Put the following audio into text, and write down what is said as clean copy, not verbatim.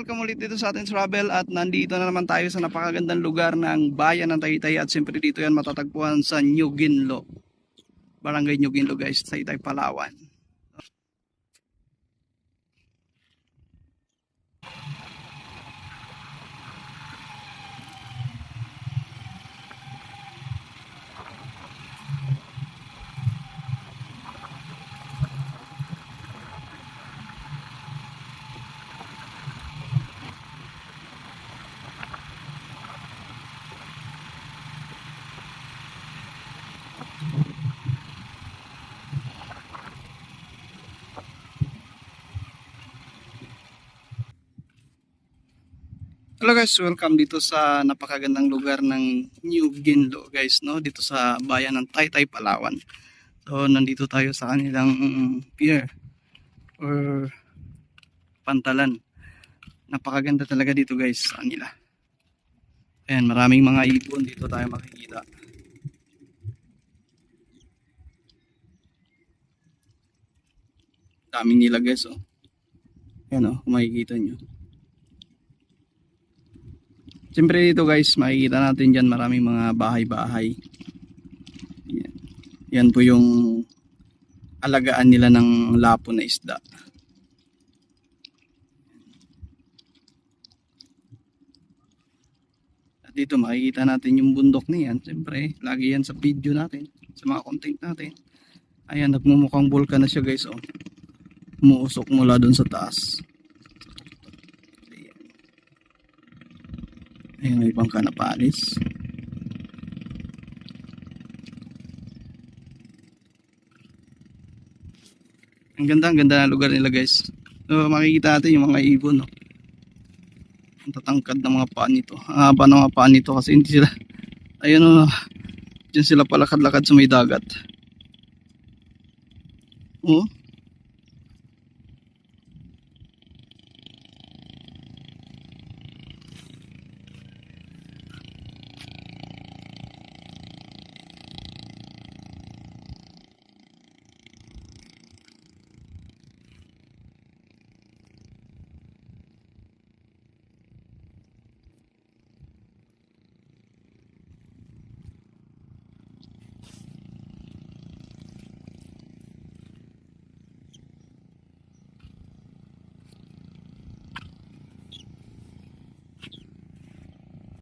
welcome ulit dito sa ating travel at nandito na naman tayo sa napakagandang lugar ng bayan ng Taytay at siyempre dito yan matatagpuan sa New Ginlo. Barangay New Ginlo guys, Taytay, Palawan. Hello guys, welcome dito sa napakagandang lugar ng New Ginlo guys, no? Dito sa bayan ng Taytay, Palawan. So nandito tayo sa kanilang pier or pantalan. Napakaganda talaga dito guys sa kanila. Ayan, maraming mga ibon dito tayo makikita. Daming nila guys, oh. Ayan, oh, kung makikita nyo. Siyempre dito guys, makikita natin dyan maraming mga bahay-bahay. Yan. Yan po yung alagaan nila ng lapo na isda. At dito makikita natin yung bundok na yan. Siyempre, lagi yan sa video natin, sa mga content natin. Ayan, nagmumukhang bulkan na siya guys, oh. Umuusok mula dun sa taas. Ayan, may bangka na paalis. Ang ganda ng lugar nila guys. So, makikita natin yung mga ibon, no? Ang tatangkad ng mga paa nito. Ang haba ng mga paa nito kasi hindi sila, ayun, no, dyan sila palakad-lakad sa may dagat. Oh,